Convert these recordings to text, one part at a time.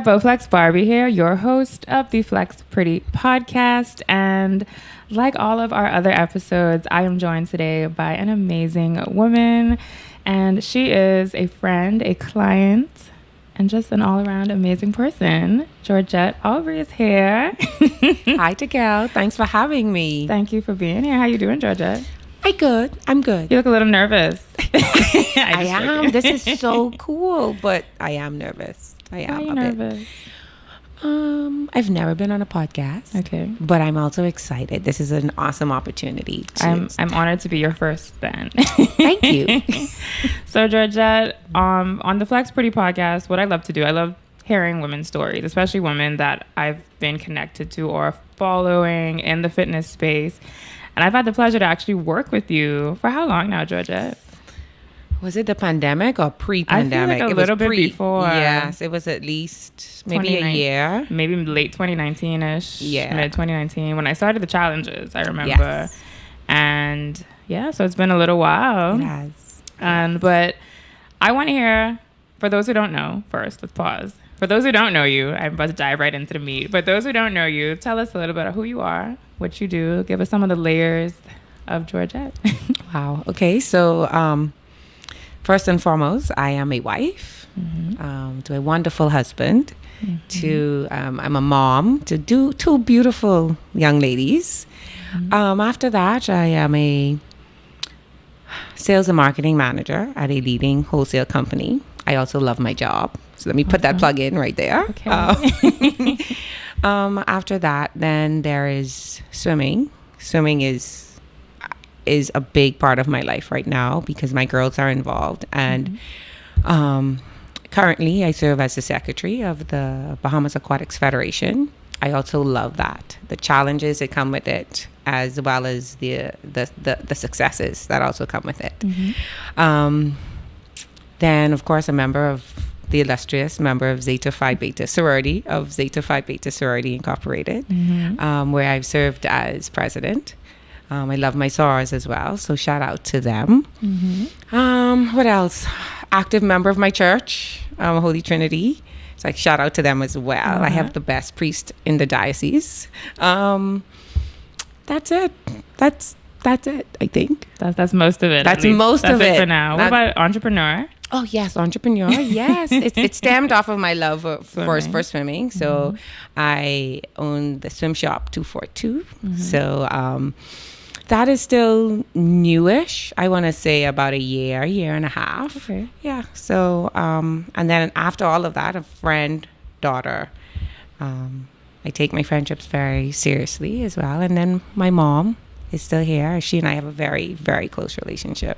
Bowflex Barbie here, your host of the Flex Pretty podcast. And like all of our other episodes, I am joined today by an amazing woman. And she is a friend, a client, and just an all-around amazing person. Georgette Albury is here. Hi, Tegal. Thanks for having me. Thank you for being here. How you doing, Georgette? I'm good. You look a little nervous. I am. This is so cool, but I am nervous. I am. Why are you nervous? I've never been on a podcast. Okay. But I'm also excited. This is an awesome opportunity. I'm honored to be your first fan. Thank you. So Georgette, on the Flex Pretty podcast, what I love to do, I love hearing women's stories, especially women that I've been connected to or following in the fitness space. And I've had the pleasure to actually work with you for how long now, Georgette? Was it the pandemic or pre-pandemic? I feel like a little bit before. Yes, it was at least maybe a year. Maybe late 2019-ish. Yeah. Mid 2019 when I started the challenges, I remember. Yes. And yeah, so it's been a little while. It has. But I want to hear, for those who don't know, first, let's pause. For those who don't know you, I'm about to dive right into the meat. But those who don't know you, tell us a little bit of who you are, what you do. Give us some of the layers of Georgette. Wow. Okay. So, first and foremost, I am a wife to a wonderful husband. I'm a mom to two beautiful young ladies. After that, I am a sales and marketing manager at a leading wholesale company. I also love my job. So let me put that plug in right there. Okay. After that, then there is swimming. Swimming is a big part of my life right now because my girls are involved. And currently, I serve as the secretary of the Bahamas Aquatics Federation. I also love that. The challenges that come with it, as well as the successes that also come with it. Then, of course, the illustrious member of Zeta Phi Beta Sorority of Zeta Phi Beta Sorority Incorporated, where I've served as president. I love my sorors as well, so shout out to them. What else? Active member of my church, Holy Trinity. It's like shout out to them as well. I have the best priest in the diocese. That's it. That's it, I think. That's most of it. That's most of it for now. What about entrepreneur? Oh, yes, entrepreneur. Yes. It stemmed off of my love for swimming. So I own the swim shop 242. So that is still newish. I want to say about a year and a half. Okay. Yeah. So, and then after all of that, a friend, daughter. I take my friendships very seriously as well. And then my mom is still here. She and I have a very, very close relationship.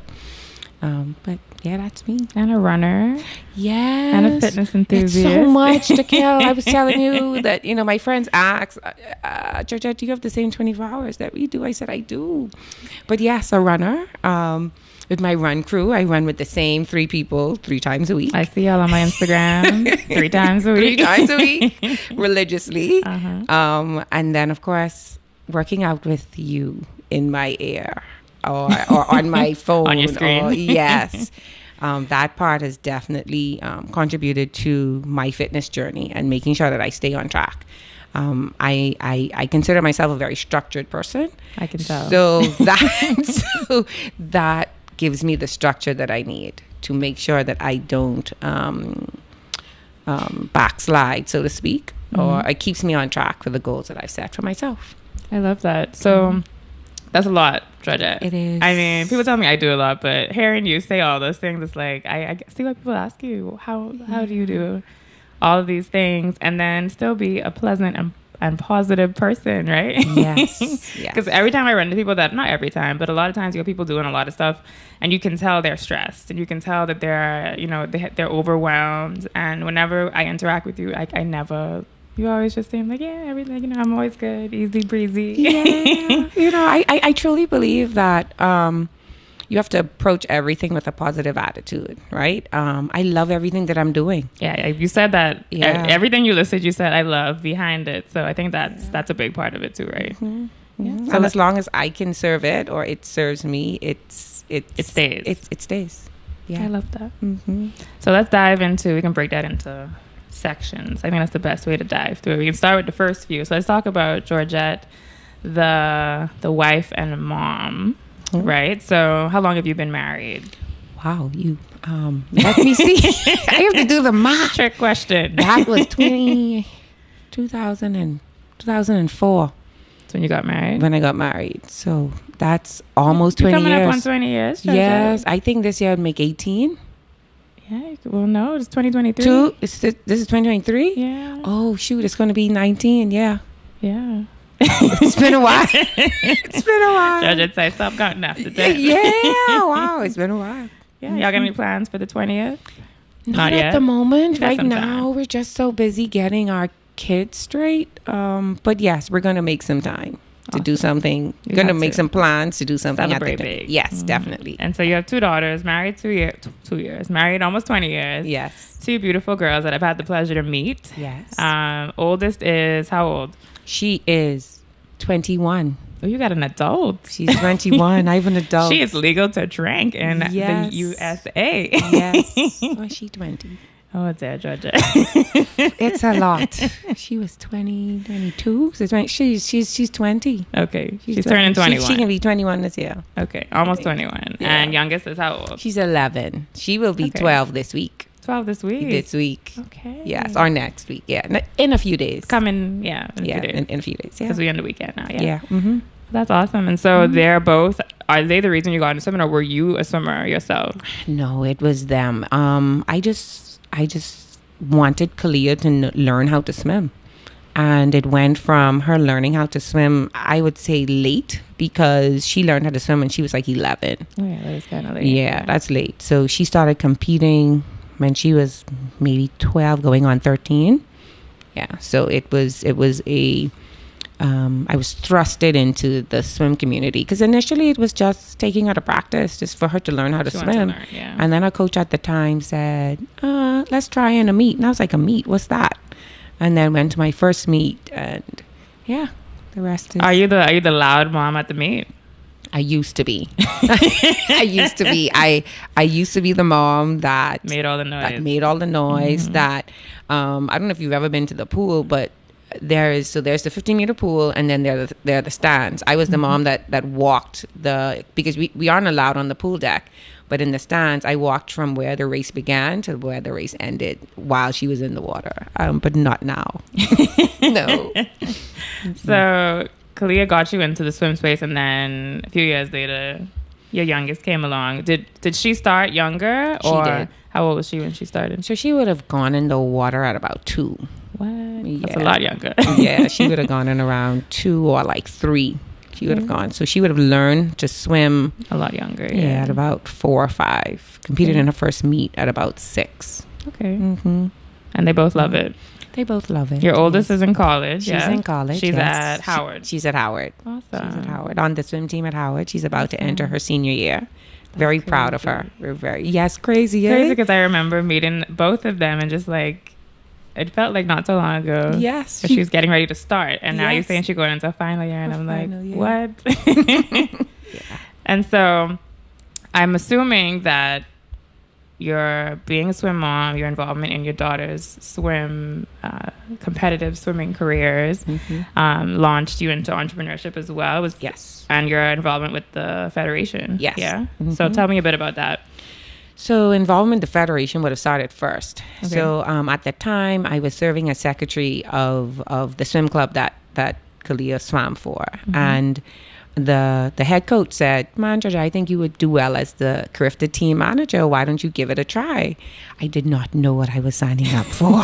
But yeah, that's me. And a runner. Yes. And a fitness enthusiast. It's so much to kill. I was telling you that, my friends ask, Georgette, do you have the same 24 hours that we do? I said, I do. But yes, a runner. With my run crew, I run with the same 3 people 3 times a week. I see y'all on my Instagram 3 times a week. 3 times a week, religiously. And then, of course, working out with you in my ear. Or on my phone. On your screen. Yes. That part has definitely contributed to my fitness journey and making sure that I stay on track. I consider myself a very structured person. I can tell. So that gives me the structure that I need to make sure that I don't backslide, so to speak, or it keeps me on track for the goals that I've set for myself. I love that. So that's a lot, Georgette. It is. I mean, people tell me I do a lot, but hearing you say all those things, it's like, I see why people ask you, how do you do all of these things and then still be a pleasant and positive person, right? Yes. Because every time I run into people not every time, but a lot of times you have people doing a lot of stuff and you can tell they're stressed and you can tell that they're, they're overwhelmed. And whenever I interact with you, I never... You always just seem like, yeah, everything, I'm always good, easy breezy. Yeah. I truly believe that you have to approach everything with a positive attitude, right? I love everything that I'm doing. Yeah, you said that. Yeah. Everything you listed, you said I love behind it. So I think that's a big part of it too, right? Yeah. So as long as I can serve it or it serves me, it stays. It stays. Yeah. I love that. So let's dive into, we can break that into sections. I think that's the best way to dive through. We can start with the first few. So let's talk about Georgette, the wife and mom, right? So how long have you been married? Wow, you let me see. I have to do the math. Trick question. That was 2004. That's when you got married? When I got married. So that's almost 20 coming years. Coming up on 20 years? Georgette. Yes, I think this year I'd make 18. Yeah, well, no, it's 2023. This is 2023? Yeah. Oh, shoot, it's going to be 19, yeah. Yeah. It's been a while. It's been a while. Georgette say stop counting after that. Yeah, wow, it's been a while. Yeah, y'all got any plans for the 20th? Not yet. At the moment. Right now, time. we're just so busy getting our kids straight. But yes, we're going to make some time to do something. We're going to make some plans to do something. Celebrate big. Yes, definitely. And so you have 2 daughters, married 2 years, married almost 20 years. Yes. 2 beautiful girls that I've had the pleasure to meet. Yes. Oldest is how old? She is 21. Oh, you got an adult. She's 21. I have an adult. She is legal to drink in the USA. Yes. Oh, she's 20. Oh, dear, Georgette. It's a lot. She was 22. So she's 20. Okay. She's turning 21. She can be 21 this year. Okay. Almost 21. Yeah. And youngest is how old? She's 11. She will be 12 this week. 12 this week? This week. Okay. Yes. Or next week. Yeah. In a few days. Coming, in a few days. In a few days. Yeah. Because we're on the weekend now. Yeah. Yeah. Mm-hmm. That's awesome. And so they're both, are they the reason you got into swimming, or were you a swimmer yourself? No, it was them. I just wanted Kalia to learn how to swim. And it went from her learning how to swim, I would say late, because she learned how to swim when she was like 11. Oh, yeah, that is kind of late. Yeah, that's late. So she started competing when she was maybe 12 going on 13. Yeah, so it was I was thrusted into the swim community, because initially it was just taking her to practice, just for her to learn how to swim. And then our coach at the time said, let's try in a meet. And I was like, a meet? What's that? And then went to my first meet, and yeah, the rest is... Are you the loud mom at the meet? I used to be. I used to be. I used to be the mom that made all the noise. That I don't know if you've ever been to the pool, but there's the 15-meter pool, and then there are the stands. I was the mom that walked because we aren't allowed on the pool deck, but in the stands I walked from where the race began to where the race ended while she was in the water, but not now. No. So Kalia got you into the swim space, and then a few years later your youngest came along. Did she start younger, or she did. How old was she when she started? So she would have gone in the water at about 2. What? Yeah. That's a lot younger. Yeah, she would have gone in around 2 or like 3. She would have gone. So she would have learned to swim a lot younger. Yeah, at about 4 or 5. Competed in her first meet at about 6. Okay. Mm-hmm. And they both love it. They both love it. Your oldest is in college. She's in college. She's at Howard. She's at Howard. Awesome. She's at Howard, on the swim team at Howard. She's about to enter her senior year. Very proud of her. We're crazy. Crazy, because I remember meeting both of them and just like, it felt like not so long ago. Yes. She was getting ready to start, and now you're saying she's going into a final year, and I'm like, what? Yeah. And so I'm assuming that your being a swim mom, your involvement in your daughter's competitive swimming careers, launched you into entrepreneurship as well. Yes. And your involvement with the federation. Yes. Yeah. Mm-hmm. So tell me a bit about that. So involvement in the federation would have started first. Okay. So at the time, I was serving as secretary of the swim club that Kalia swam for. And the head coach said, "Man, Georgia, I think you would do well as the Carifta team manager. Why don't you give it a try?" I did not know what I was signing up for.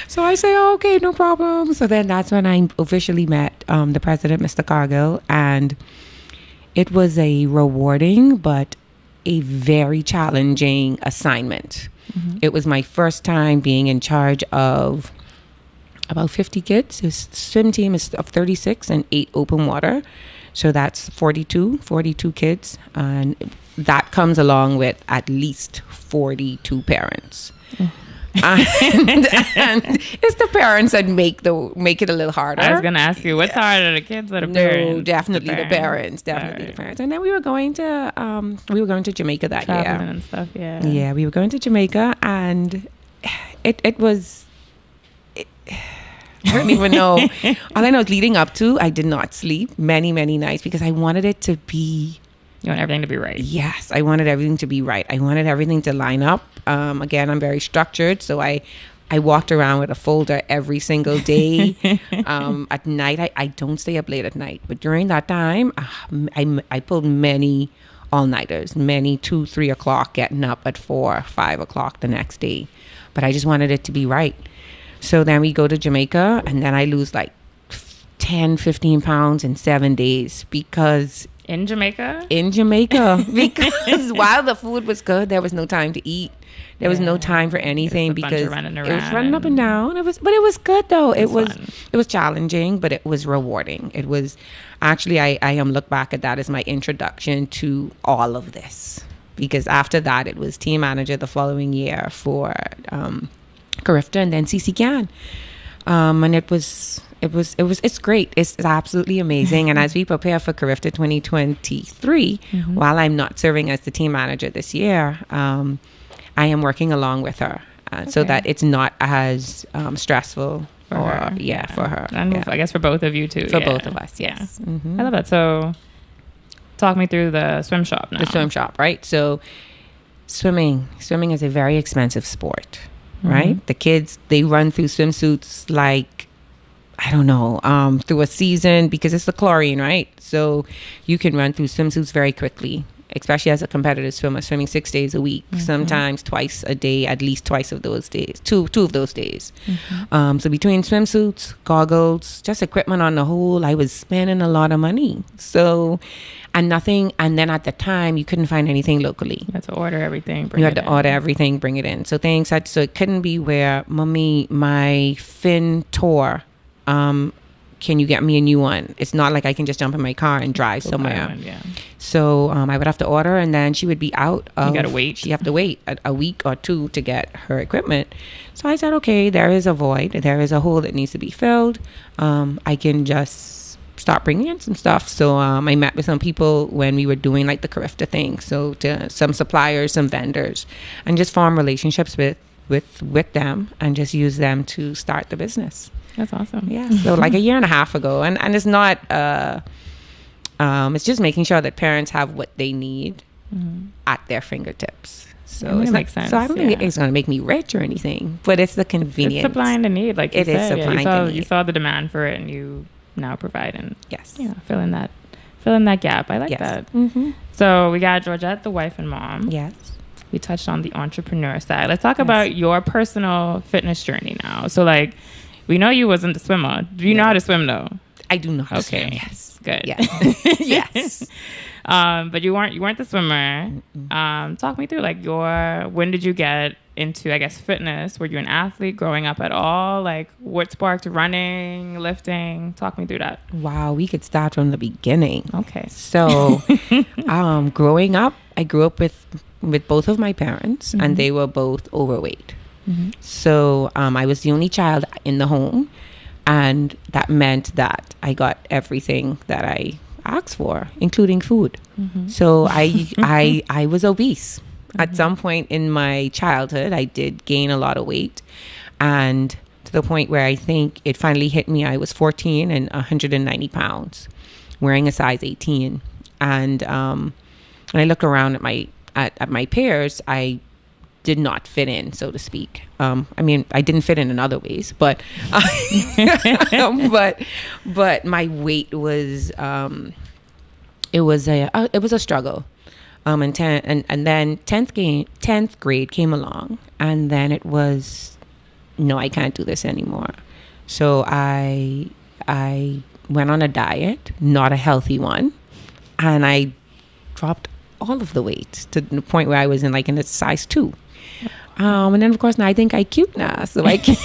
So I say, okay, no problem. So then that's when I officially met the president, Mr. Cargill. And it was a rewarding but a very challenging assignment. It was my first time being in charge of about 50 kids. His swim team is of 36 and 8 open water. So that's 42 kids. And that comes along with at least 42 parents. And it's the parents that make it a little harder. I was going to ask you, what's harder, the kids or the parents? No, definitely the parents. Definitely the parents. And then we were going to Jamaica that year. Traveling and stuff, yeah. Yeah, we were going to Jamaica, and it was. I don't even know. All I know is leading up to, I did not sleep many nights because I wanted it to be. You want everything to be right. Yes, I wanted everything to be right. I wanted everything to line up. Again, I'm very structured, so I walked around with a folder every single day. At night, I don't stay up late at night, but during that time, I pulled many all-nighters, many 2-3 o'clock, getting up at 4-5 o'clock the next day. But I just wanted it to be right. So then we go to Jamaica, and then I lose like 10-15 pounds in 7 days because... In Jamaica? In Jamaica. Because while the food was good, there was no time to eat. There was no time for anything because it was running up and down. But it was good though. It was challenging, but it was rewarding. It was actually, I am look back at that as my introduction to all of this. Because after that, it was team manager the following year for Carifta and then CC Can. And it's great. It's absolutely amazing. And as we prepare for Carifta 2023, while I'm not serving as the team manager this year, I am working along with her so that it's not as stressful for her. And I guess for both of you too. For both of us, yes. Yeah. I love that. So talk me through the swim shop now. The swim shop, right? So swimming is a very expensive sport, right? The kids, they run through swimsuits like, I don't know, through a season because it's the chlorine, right? So you can run through swimsuits very quickly, especially as a competitive swimmer, swimming 6 days a week, sometimes twice a day, at least twice of those days, two of those days. So between swimsuits, goggles, just equipment on the whole, I was spending a lot of money. So, and then at the time, you couldn't find anything locally. You had to order everything, bring it in. So so it couldn't be where, Mommy, my fin tore. Can you get me a new one? It's not like I can just jump in my car and drive somewhere. So I would have to order, and then she would be out. You gotta wait. You have to wait a week or two to get her equipment. So I said, okay, there is a void. There is a hole that needs to be filled. I can just start bringing in some stuff. So I met with some people when we were doing like the Carifta thing. So to some suppliers, some vendors, and just form relationships with them and just use them to start the business. That's awesome. Yeah. So like a year and a half ago, and it's not, it's just making sure that parents have what they need at their fingertips. So it makes sense. So I don't think it's going to make me rich or anything, but it's the convenience. It's supplying the need, like you said. It is supplying the need. You saw the demand for it, and you now provide and yes, filling that gap. I like that. So we got Georgette, the wife and mom. Yes. We touched on the entrepreneur side. Let's talk about your personal fitness journey now. So like, we know you wasn't a swimmer. Do you know how to swim though? I do know how to swim. Yes. Good. Yes. Yes. But you weren't the swimmer. Talk me through like when did you get into, I guess, fitness? Were you an athlete growing up at all? Like what sparked running, lifting? Talk me through that. Wow, we could start from the beginning. Okay. So growing up, I grew up with both of my parents and they were both overweight. So I was the only child in the home, and that meant that I got everything that I asked for, including food. So I was obese. At some point in my childhood, I did gain a lot of weight, and to the point where I think it finally hit me. I was 14 and 190 pounds, wearing a size 18. And when I look around at my peers, I did not fit in, so to speak. I mean, I didn't fit in other ways, but but my weight was it was a struggle. And then 10th grade came along, and then it was, no, I can't do this anymore. So I went on a diet, not a healthy one, and I dropped all of the weight to the point where I was in a size 2. And then of course now I think I cute now, so I cute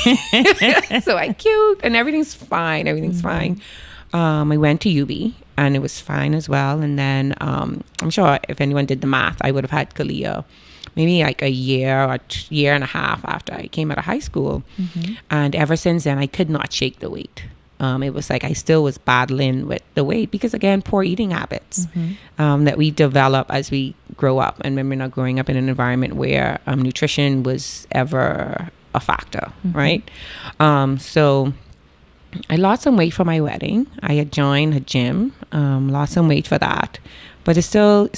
and everything's fine. I went to UB and it was fine as well. And then I'm sure if anyone did the math, I would have had Kalia maybe like a year or year and a half after I came out of high school. And ever since then I could not shake the weight. It was like I still was battling with the weight because, again, poor eating habits that we develop as we grow up. And when we're not growing up in an environment where nutrition was ever a factor, right? So I lost some weight for my wedding. I had joined a gym, lost some weight for that, but it still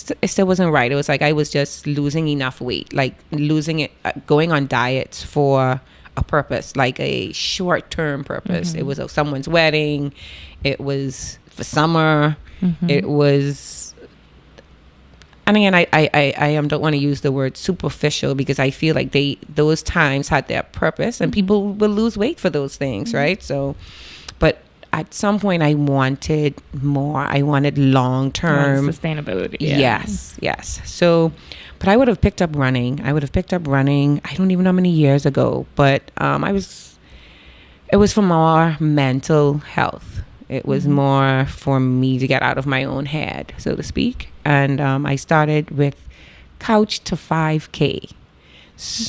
wasn't right. It was like I was just losing enough weight, like losing it, going on diets for a purpose, like a short-term purpose. It was someone's wedding. It was for summer. It was, and again, I don't want to use the word superficial, because I feel like those times had their purpose, and people will lose weight for those things, right? So, but at some point I wanted more. I wanted long-term sustainability. Yes. So, but I would have picked up running. I don't even know how many years ago, but it was for more mental health. It was more for me to get out of my own head, so to speak. And I started with couch to 5K.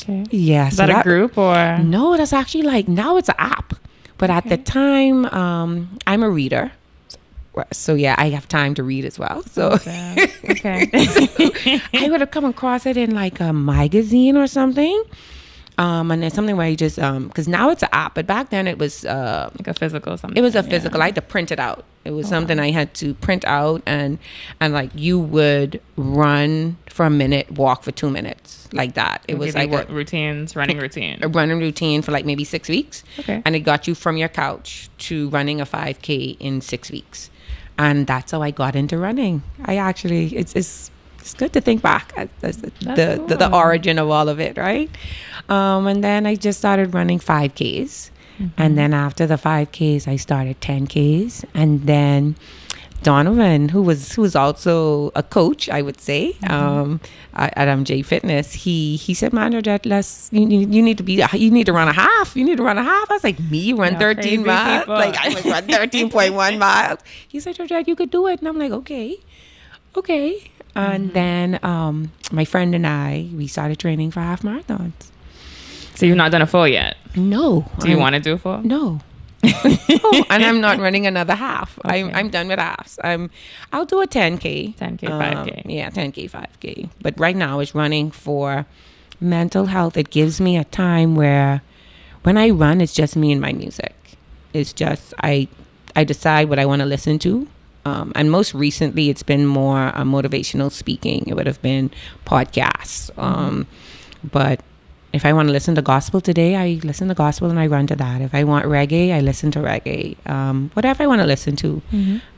Okay. Yeah. Is that a group or? No, that's actually like, now it's an app. But at the time, I'm a reader. So yeah, I have time to read as well. So, Okay. so I would have come across it in like a magazine or something. And there's something where you just, because now it's an app, but back then it was like a physical something. It was a physical. I had to print it out. It was something I had to print out, and like you would run for a minute, walk for 2 minutes, like that. It was like running routine. A running routine for like maybe 6 weeks. Okay. And it got you from your couch to running a 5K in 6 weeks. And that's how I got into running. I actually, it's good to think back at the origin of all of it, right? And then I just started running 5Ks. And then after the 5Ks, I started 10Ks. And then Donovan, who was also a coach, I would say, at MJ Fitness, he said, "Man, Georgette, you need to run a half. You need to run a half." I was like, "Me run 13 miles? People. Like I would run 13.1 miles." He said, "Georgette, you could do it." And I'm like, "Okay." And then my friend and we started training for half marathons. So you've not done a full yet? No. Do you want to do a full? No. No, and I'm not running another half. Okay. I'm done with halves. I'll do a 10K. 10K, 5K. Yeah, 10K, 5K. But right now it's running for mental health. It gives me a time where when I run, it's just me and my music. It's just, I decide what I want to listen to. And most recently, it's been more motivational speaking. It would have been podcasts. But if I want to listen to gospel today, I listen to gospel and I run to that. If I want reggae, I listen to reggae. Whatever I want to listen to.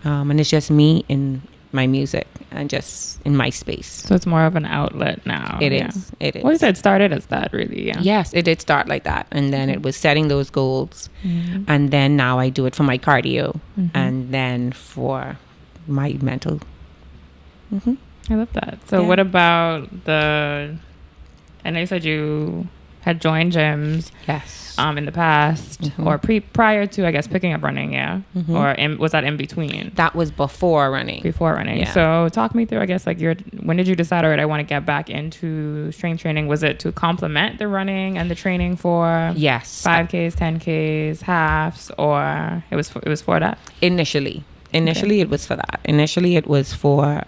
And it's just me and my music and just in my space. So it's more of an outlet now. It is. Well, you said it started as that, really. Yeah. Yes, it did start like that. And then it was setting those goals. And then now I do it for my cardio. And then for my mental. I love that. So what about I know you said you had joined gyms. Yes. In the past or prior to, I guess, picking up running, or was that in between? That was before running. Yeah. So talk me through, I guess, like when did you decide, all right, I want to get back into strength training? Was it to complement the running and the training for 5Ks, 10Ks, halves, or it was for that? Initially it was for that. Initially it was for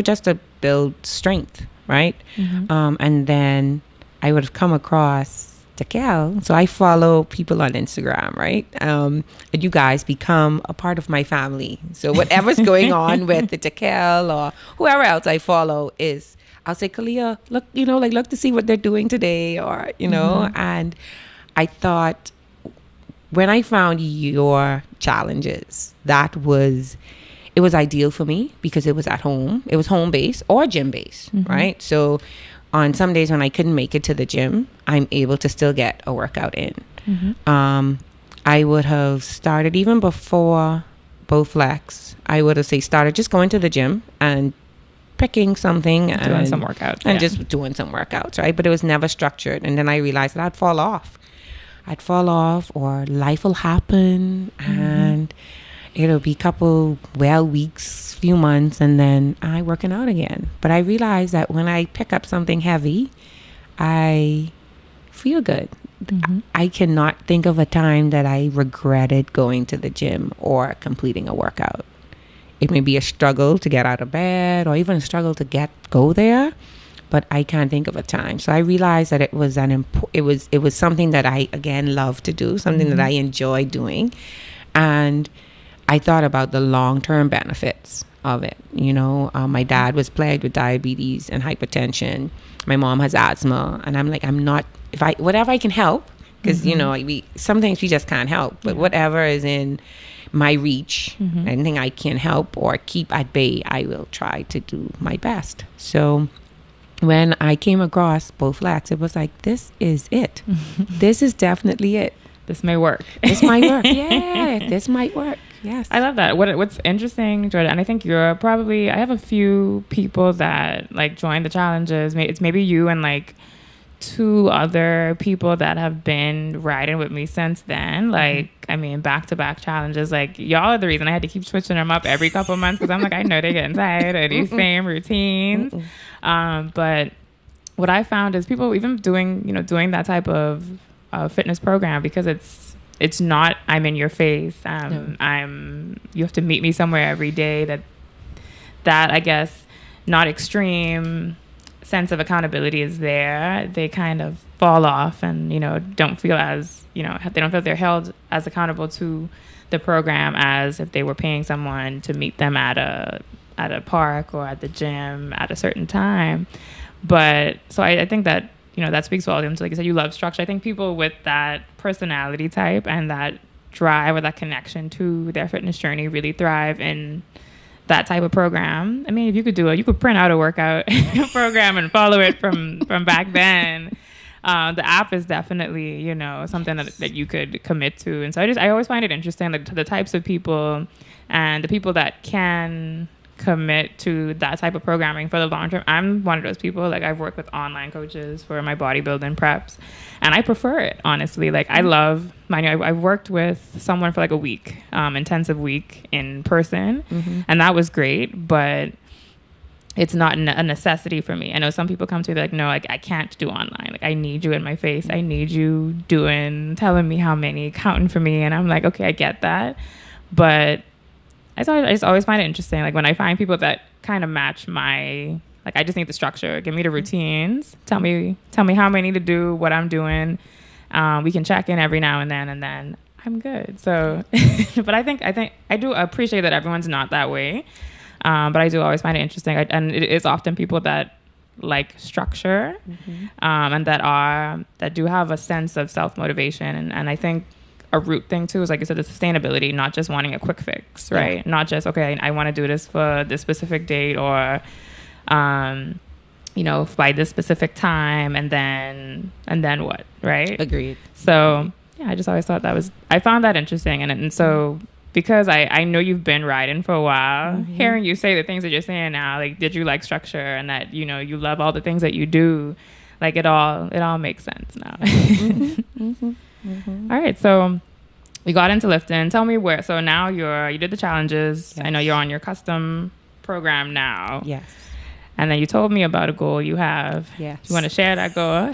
just to build strength, right? And then I would have come across Tekel. So I follow people on Instagram, right? And you guys become a part of my family. So whatever's going on with the Tekel or whoever else I follow I'll say, Kalia, look, look to see what they're doing today, or, and I thought when I found your challenges, it was ideal for me because it was at home. It was home based or gym based, right? So on some days when I couldn't make it to the gym, I'm able to still get a workout in. I would have started even before Bowflex. I would have started just going to the gym and picking something and doing some workouts and just doing some workouts, right? But it was never structured. And then I realized that I'd fall off or life will happen and it'll be a couple weeks, few months, and then I working out again. But I realized that when I pick up something heavy, I feel good. I cannot think of a time that I regretted going to the gym or completing a workout. It may be a struggle to get out of bed or even a struggle to go there, but I can't think of a time. So I realized that it was it was something that I again love to do, something that I enjoy doing, and I thought about the long-term benefits of it. You know, my dad was plagued with diabetes and hypertension. My mom has asthma, and I'm like, whatever I can help, because you know, sometimes we just can't help, but whatever is in my reach, anything I can help or keep at bay, I will try to do my best. So when I came across Bowflex, it was like, this is it. This is definitely it. This may work. This might work. Yeah, this might work. Yes. I love that. What's interesting, Georgette, and I think you're probably, I have a few people that like join the challenges. It's maybe you and like 2 other people that have been riding with me since then. Like, I mean, back-to-back challenges. Like, y'all are the reason I had to keep switching them up every couple months, because I'm like, I know they're getting tired of these same routines. But what I found is people even doing that type of fitness program, because it's not I'm in your face. You have to meet me somewhere every day. That I guess not extreme sense of accountability is there. They kind of fall off and don't feel as they don't feel they're held as accountable to the program as if they were paying someone to meet them at a park or at the gym at a certain time. But so I think that that speaks volumes. Like you said, you love structure. I think people with that personality type and that drive or that connection to their fitness journey really thrive in that type of program. I mean, if you could do it, you could print out a workout program and follow it from back then. The app is definitely, something that you could commit to. And so I always find it interesting, like the types of people and the people that can commit to that type of programming for the long term. I'm one of those people. Like, I've worked with online coaches for my bodybuilding preps, and I prefer it, honestly. Like, I love I've worked with someone for like a week, intensive week in person, and that was great, but it's not a necessity for me. I know some people come to me like, no, like, I can't do online. Like, I need you in my face. I need you telling me how many, counting for me. And I'm like, okay, I get that. But I just always find it interesting. Like, when I find people that kind of match my, like, I just need the structure. Give me the routines. Tell me how many to do, what I'm doing. We can check in every now and then I'm good. So, but I think I do appreciate that everyone's not that way. But I do always find it interesting. And it is often people that like structure, and that do have a sense of self-motivation. And I think a root thing too is, like you said, the sustainability, not just wanting a quick fix, right? Yeah. Not just, okay, I want to do this for this specific date or, by this specific time and then what, right? Agreed. So yeah, I just always thought I found that interesting. And so because I know you've been riding for a while, hearing you say the things that you're saying now, like, did you like structure and that, you love all the things that you do, like, it all makes sense now. All right, so we got into lifting. Tell me where. So now you did the challenges. Yes. I know you're on your custom program now. Yes. And then you told me about a goal you have. Yes. You want to share that goal?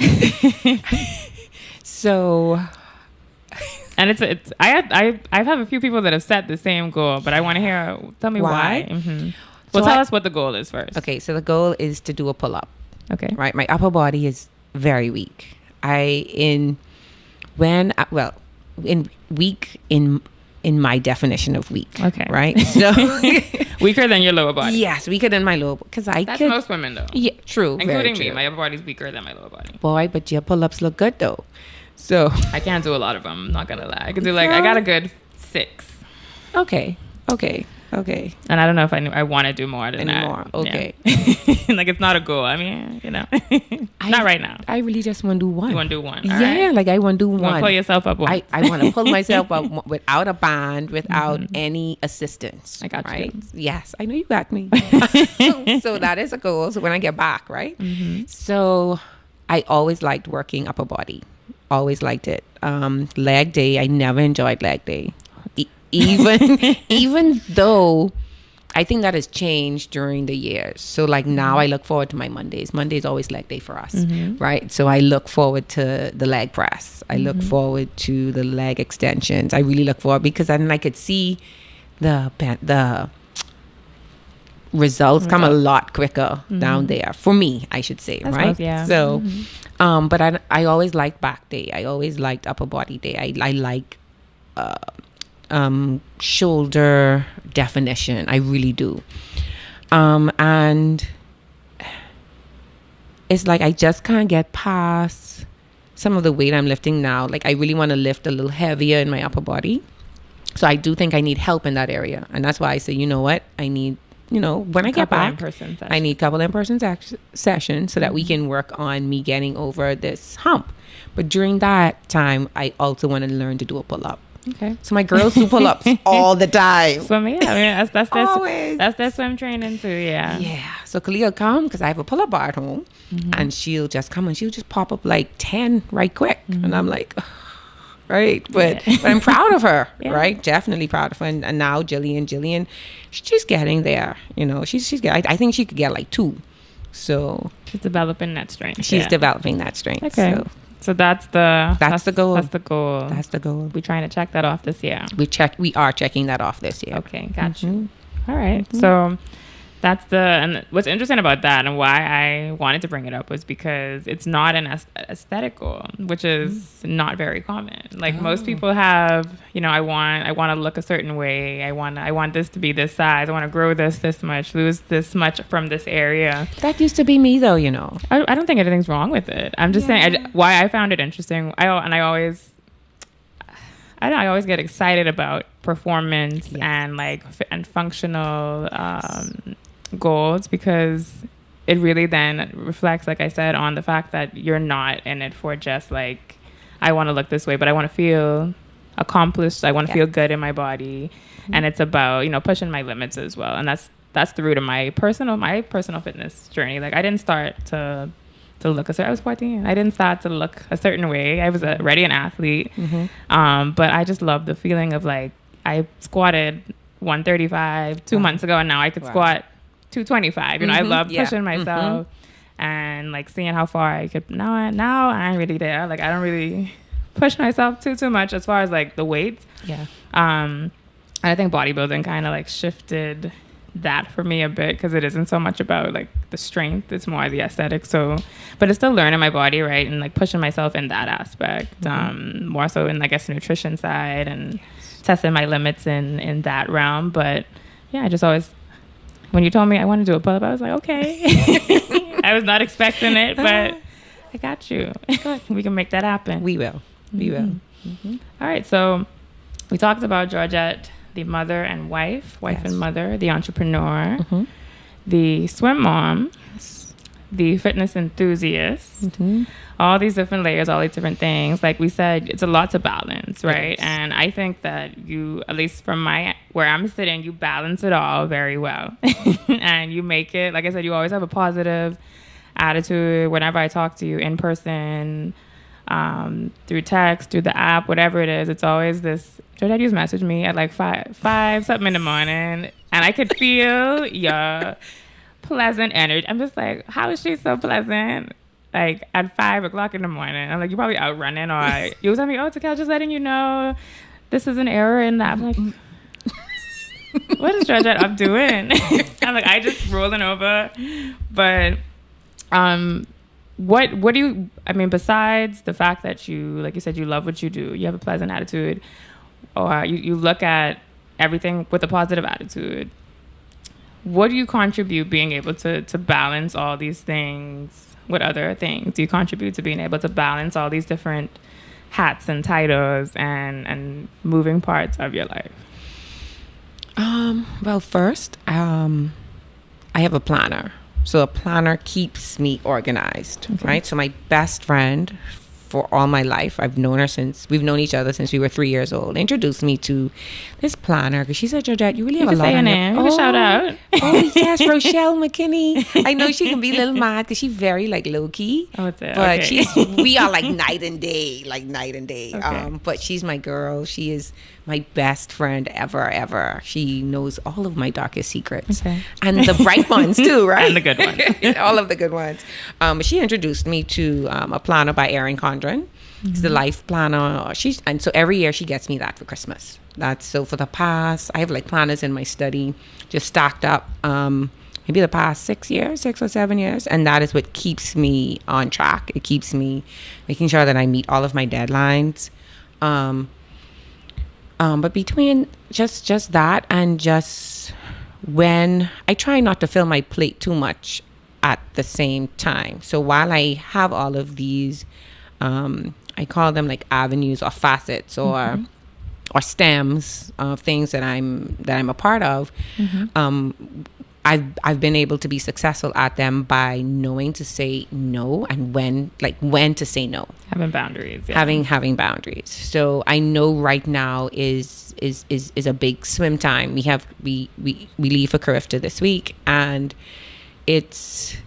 So, and I have a few people that have set the same goal, but I want to hear. Tell me why. Well, tell us what the goal is first. Okay, so the goal is to do a pull up. Okay. Right, my upper body is very weak. In my definition of weak. Okay. Right? So weaker than your lower body. Yes, weaker than my lower body. That's most women though. Yeah, true. Including me. My upper body's weaker than my lower body. Boy, but your pull-ups look good though. So I can't do a lot of them, I'm not gonna lie. I can do I got a good 6. Okay. And I don't know if I want to do more than that. Okay. Yeah. Like, it's not a goal. I mean, not right now. I really just want to do one. You want to do one? All right. Like, I want to do one. Pull yourself up one. I want to pull myself up without a band, without any assistance. I got right? you. Yes, I know you got me. So that is a goal. So when I get back, right? So I always liked working upper body. Always liked it. Leg day, I never enjoyed leg day. Even though I think that has changed during the years. So like now I look forward to my Mondays. Monday's always leg day for us, right? So I look forward to the leg press. I look forward to the leg extensions. I really look forward because then I could see the results come a lot quicker down there for me, I should say. That's right. both, yeah. So but I always liked back day. I always liked upper body day. I like shoulder definition. I really do. And it's like I just can't get past some of the weight I'm lifting now. Like I really want to lift a little heavier in my upper body. So I do think I need help in that area. And that's why I say, you know what? I need, when I get back, I need a couple in-person sessions so that we can work on me getting over this hump. But during that time, I also want to learn to do a pull-up. Okay. So my girls do pull-ups all the time. Swimming, yeah. I mean, Always. That's their swim training too, yeah. Yeah. So Kalia will come because I have a pull-up bar at home, and she'll just come and she'll just pop up like 10 right quick, and I'm like, right. But I'm proud of her, right? Definitely proud of her. And now Jillian, she's getting there. I think she could get like 2. So she's developing that strength. She's developing that strength. Okay. So that's the goal. That's the goal. That's the goal. We're trying to check that off this year. We are checking that off this year. Okay, got you. All right. So that's and what's interesting about that and why I wanted to bring it up was because it's not an aesthetic goal, which is not very common. Like most people have, I want to look a certain way. I want this to be this size. I want to grow this much, lose this much from this area. That used to be me though, I don't think anything's wrong with it. I'm just saying why I found it interesting. I always get excited about performance and and functional goals because it really then reflects, like I said, on the fact that you're not in it for just like I want to look this way, but I want to feel accomplished. I want to feel good in my body, and it's about pushing my limits as well. And that's the root of my personal fitness journey. Like I didn't start to look a certain. I was 14. I didn't start to look a certain way. I was already an athlete, but I just love the feeling of like I squatted 135 2 months ago, and now I could squat 225. I love pushing myself and like seeing how far I could. Now I ain't really there. Like I don't really push myself too much as far as like the weights. Yeah. And I think bodybuilding kind of like shifted that for me a bit because it isn't so much about like the strength, it's more the aesthetic. So but it's still learning my body, right, and like pushing myself in that aspect, more so in I guess the nutrition side and testing my limits in that realm. But yeah, I just always, when you told me I wanted to do a pull-up, I was like, okay. I was not expecting it, but I got you. We can make that happen. We will. All right, so we talked about Georgette, the mother and wife and mother, the entrepreneur, the swim mom, the fitness enthusiast, all these different layers, all these different things. Like we said, it's a lot to balance, right? Yes. And I think that you, at least from where I'm sitting, you balance it all very well. And you make it, like I said, you always have a positive attitude whenever I talk to you in person, through text, through the app, whatever it is. It's always this, Georgette used to message me at like 5 something in the morning, and I could feel your pleasant energy. I'm just like, how is she so pleasant? Like at 5 o'clock in the morning. I'm like, you're probably out running, or you was telling me, oh, Takel, just letting you know this is an error in that. I'm like, what is Georgette up doing? I'm like, I just rolling over. But what do you, I mean, besides the fact that you, like you said, you love what you do, you have a pleasant attitude, or you look at everything with a positive attitude, what do you contribute being able to balance all these things? What other things do you contribute to being able to balance all these different hats and titles and moving parts of your life? Well, first, I have a planner. So a planner keeps me organized, right? So my best friend for all my life, we've known each other since we were 3 years old, introduced me to this planner because she said, Georgette, you really have a lot on it. You can shout out. Oh, yes, Rochelle McKinney. I know she can be a little mad because she's very like low key. Oh, it's it. But okay. We are like night and day. Okay. But she's my girl. She is my best friend ever. She knows all of my darkest secrets. Okay. And the bright ones too, right? And the good ones. All of the good ones. She introduced me to a planner by Erin Condren. It's the life planner. And so every year she gets me that for Christmas. That's so for the past, I have like planners in my study just stacked up, maybe the past 6 or 7 years. And that is what keeps me on track. It keeps me making sure that I meet all of my deadlines. But between just that and just when I try not to fill my plate too much at the same time. So while I have all of these, I call them like avenues or facets or stems of things that I'm a part of. I've been able to be successful at them by knowing to say no and when to say no. Having boundaries. Yeah. Having boundaries. So I know right now is a big swim time. We leave for Carifta this week, and it's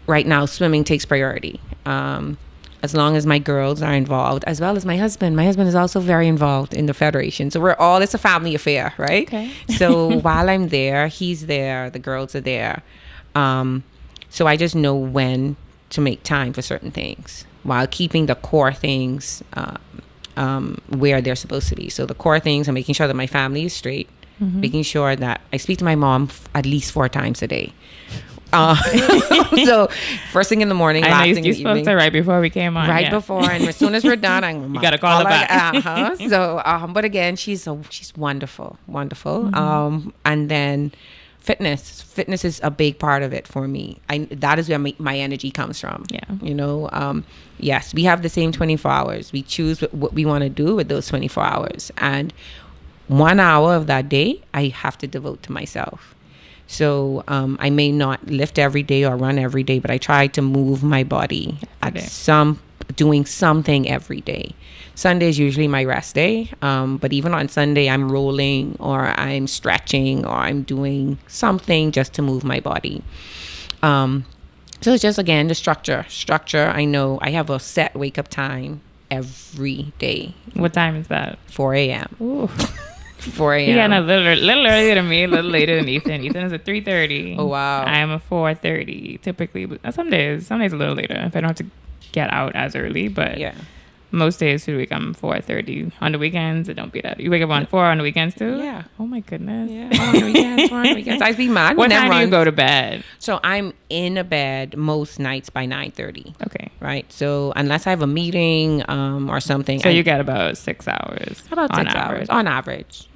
right now swimming takes priority. As long as my girls are involved, as well as my husband. My husband is also very involved in the federation. So it's a family affair, right? Okay. So while I'm there, he's there, the girls are there. So I just know when to make time for certain things while keeping the core things where they're supposed to be. So the core things are making sure that my family is straight, making sure that I speak to my mom at least 4 times a day. So first thing in the morning, last thing in the evening. You spoke to right before we came on. Right before, and as soon as we're done, you gotta call her back. So, but again, she's wonderful. And then fitness is a big part of it for me. That is where my energy comes from. Yeah. Yes, we have the same 24 hours. We choose what we want to do with those 24 hours, and 1 hour of that day I have to devote to myself. So I may not lift every day or run every day, but I try to move my body doing something every day. Sunday is usually my rest day, but even on Sunday I'm rolling or I'm stretching or I'm doing something just to move my body. So it's just, again, the structure. I know I have a set wake up time every day. What time is that? 4 a.m. Ooh. 4 a.m. Yeah, no, little earlier than me, a little later than Ethan. Ethan is at 3:30. Oh, wow. I am a 4:30 typically, but some days a little later if I don't have to get out as early. But yeah, most days through the week I'm 4:30. On the weekends, it don't be that. You wake up on 4 on the weekends too? Yeah. Oh my goodness. Yeah. On the weekends. I'd be mad. What time do you go to bed? So I'm in a bed most nights by 9:30. Okay. Right. So unless I have a meeting or something. So you get about 6 hours. About 6 hours. On average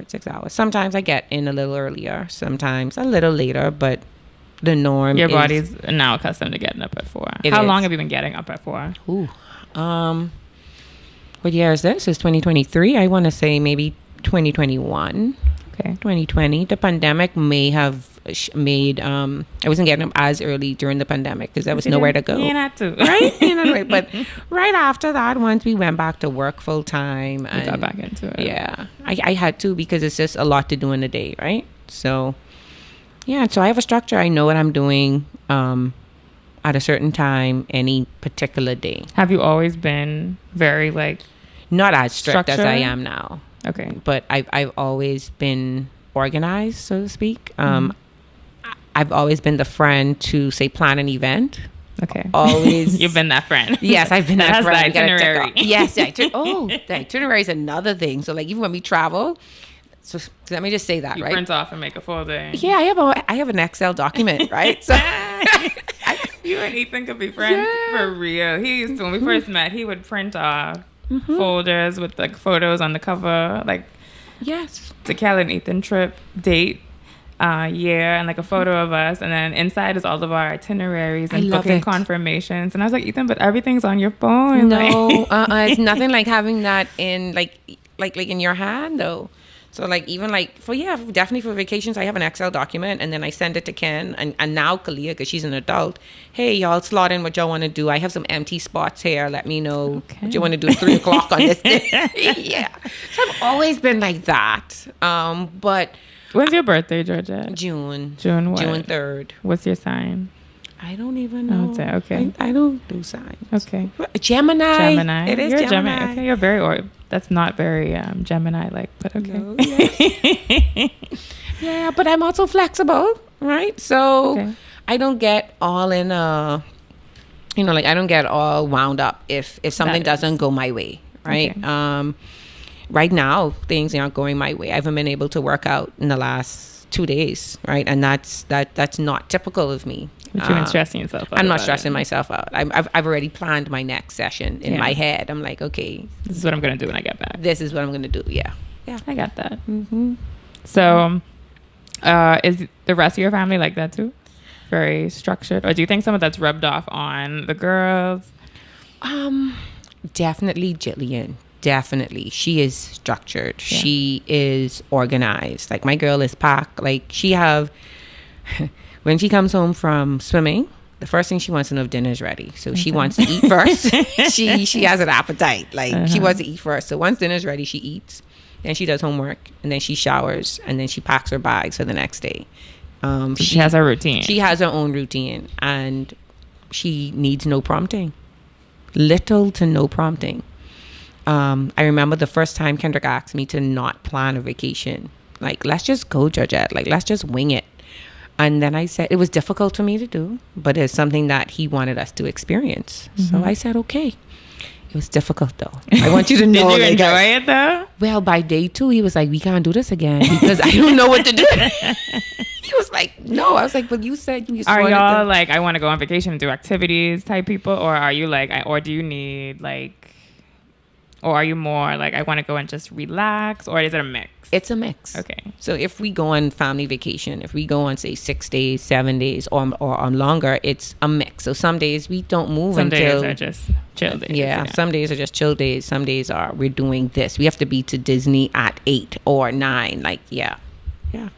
6 hours. Sometimes I get in a little earlier. Sometimes a little later, but the norm Your body's now accustomed to getting up at 4. How long have you been getting up at 4? Ooh. What year is this? It's 2023. I want to say maybe 2021. Okay. 2020. The pandemic may have made I wasn't getting up as early during the pandemic because there was nowhere to go. You had to. Right? But right after that, once we went back to work full time, you got back into it. Yeah. I had to, because it's just a lot to do in a day, right? So yeah, so I have a structure. I know what I'm doing at a certain time, any particular day. Have you always been very not as strict as I am now? Okay. But I've always been organized, so to speak. I've always been the friend to say plan an event. Okay. Always. You've been that friend. Yes, I've been that friend. The itinerary. Yes. The itinerary is another thing. So even when we travel, so let me just say that, you right? print off and make a folder. Yeah, I have an Excel document, right? So you and Ethan could be friends for real. He used to, when we first met, he would print off folders with photos on the cover, yes, the Cal and Ethan trip, date, year, and a photo of us, and then inside is all of our itineraries and booking confirmations. And I was like, Ethan, but everything's on your phone. No, it's nothing like having that in like in your hand though. So even definitely for vacations, I have an Excel document, and then I send it to Ken and now Kalia, because she's an adult. Hey, y'all, slot in what y'all want to do. I have some empty spots here. Let me know what you want to do at 3 o'clock on this day. Yeah. So I've always been like that. But when's your birthday, Georgette? June what? June 3rd. What's your sign? I don't even know. Okay. I don't do signs. Okay. Gemini. It is You're Gemini. Okay, you're very that's not very Gemini-like, but okay. No, yes. Yeah, but I'm also flexible, right? So I don't get all in I don't get all wound up if something doesn't go my way, right? Okay. right now things aren't going my way. I haven't been able to work out in the last 2 days, right? And that's not typical of me. But you've been stressing yourself out. I'm not stressing myself out. I've already planned my next session in my head. I'm like, okay, this is what I'm going to do when I get back. This is what I'm going to do. Yeah. I got that. So is the rest of your family like that too? Very structured? Or do you think some of that's rubbed off on the girls? Definitely Jillian. Definitely. She is structured. Yeah. She is organized. Like, my girl is packed. Like, she have... When she comes home from swimming, the first thing she wants to know if dinner is ready. So she wants to eat first. She has an appetite. Like, she wants to eat first. So once dinner is ready, she eats. Then she does homework. And then she showers. And then she packs her bags for the next day. She has her routine. She has her own routine. And she needs no prompting. Little to no prompting. I remember the first time Kendrick asked me to not plan a vacation. Like, let's just go, Georgette. Like, let's just wing it. And then I said, it was difficult for me to do, but it's something that he wanted us to experience. So I said, okay. It was difficult, though. I want you to know. Did you enjoy it, though? Well, by day 2, he was like, we can't do this again because I don't know what to do. He was like, no. I was like, but you said you are y'all like, I want to go on vacation and do activities type people? Or are you like, or do you need like, or are you more like, I want to go and just relax? Or is it a mix? It's a mix. Okay. So if we go on family vacation, if we go on, say, 6 days, 7 days, or on longer, it's a mix. So some days we don't move some until... Some days are just chill days. Yeah, some days are just chill days. Some days are, we're doing this. We have to be to Disney at 8 or 9. Like, yeah.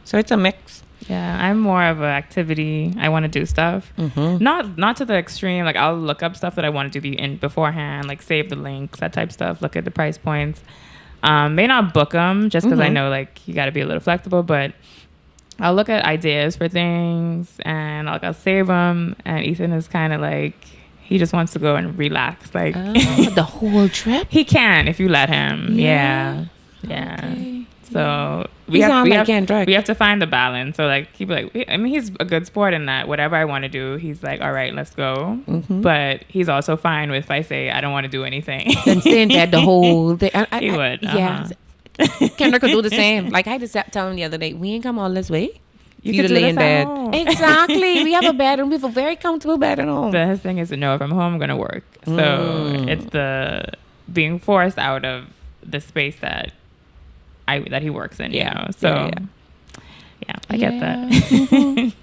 So it's a mix. Yeah, I'm more of an activity. I want to do stuff. Not to the extreme. Like, I'll look up stuff that I want to do in beforehand, like save the links, that type stuff, look at the price points. May not book them just because I know like you got to be a little flexible, but I'll look at ideas for things and I'll save them. And Ethan is kind of like, he just wants to go and relax. Like the whole trip? He can if you let him. Yeah. Okay. So we have to find the balance. So like he'd be like, I mean, he's a good sport in that whatever I want to do, he's like, all right, let's go. But he's also fine with if I say I don't want to do anything. Then stay in bed the whole day. He would. Yeah. Kendrick could do the same. Like I just tell him the other day, we ain't come all this way. You could lay in bed. Exactly. We have a bed and we have a very comfortable bed at home. But his thing is to know if I'm home, I'm gonna work. So it's the being forced out of the space that he works in, you know. So yeah, I get that.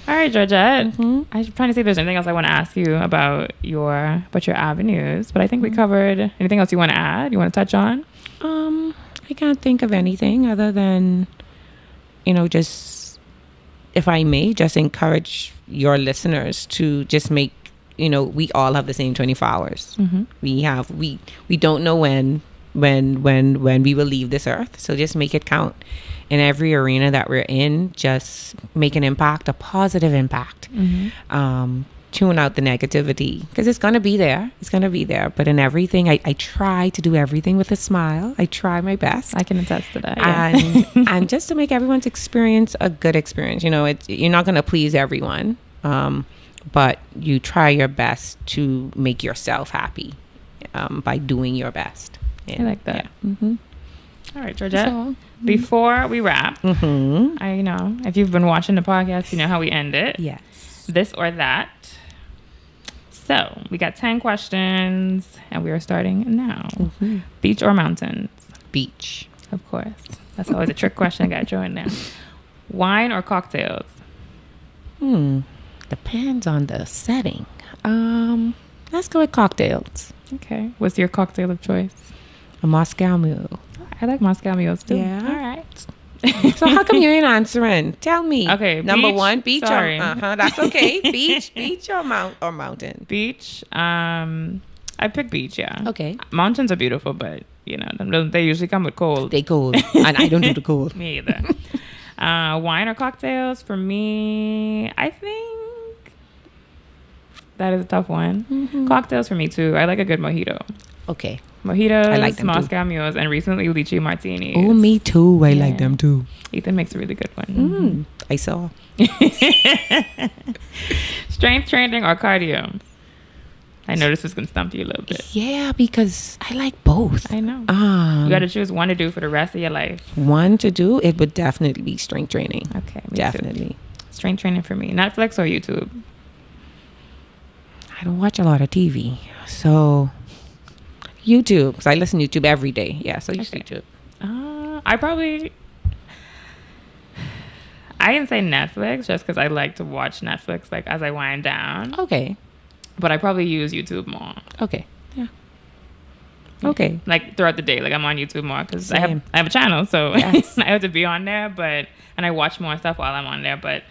All right, Georgette. I'm trying to see if there's anything else I want to ask you about your avenues, but I think we covered. Anything else you want to add? You want to touch on? I can't think of anything other than, just, if I may, just encourage your listeners to just make, we all have the same 24 hours. We don't know when we will leave this earth. So just make it count. In every arena that we're in, just make an impact, a positive impact. Tune out the negativity because it's going to be there. It's going to be there. But in everything, I try to do everything with a smile. I try my best. I can attest to that. Yeah. And just to make everyone's experience a good experience. You're not going to please everyone, but you try your best to make yourself happy by doing your best. I like that. All right, Georgette. Before we wrap, I know if you've been watching the podcast, you know how we end it. Yes. This or that. So we got 10 questions, and we are starting now. Beach or mountains? Beach. Of course. That's always a trick question. I got to throw in there. Wine or cocktails? Depends on the setting. Let's go with cocktails. Okay. What's your cocktail of choice? A Moscow Mule. I like Moscow Mules too. Yeah. All right. So how come you ain't answering? Tell me. Okay. Number beach, 1, beach. Sorry. That's okay. Beach or mountain. Beach. I pick beach. Yeah. Okay. Mountains are beautiful, but they usually come with cold. They cold, and I don't do the cold. Me either. Wine or cocktails? For me, I think that is a tough one. Cocktails for me too. I like a good mojito. Okay. Mojitos, I like them Moscow Mules, and recently lychee martinis. Oh, me too. I like them too. Ethan makes a really good one. I saw. Strength training or cardio? I know this is going to stump you a little bit. Yeah, because I like both. I know. You got to choose one to do for the rest of your life. One to do, it would definitely be strength training. Okay. Definitely. Too. Strength training for me. Netflix or YouTube? I don't watch a lot of TV. So YouTube, because I listen to YouTube every day. Yeah, so YouTube. I didn't say Netflix just because I like to watch Netflix like as I wind down. Okay. But I probably use YouTube more. Okay. Yeah. Okay. Like throughout the day, like I'm on YouTube more because I have a channel, so yes. I have to be on there. And I watch more stuff while I'm on there. But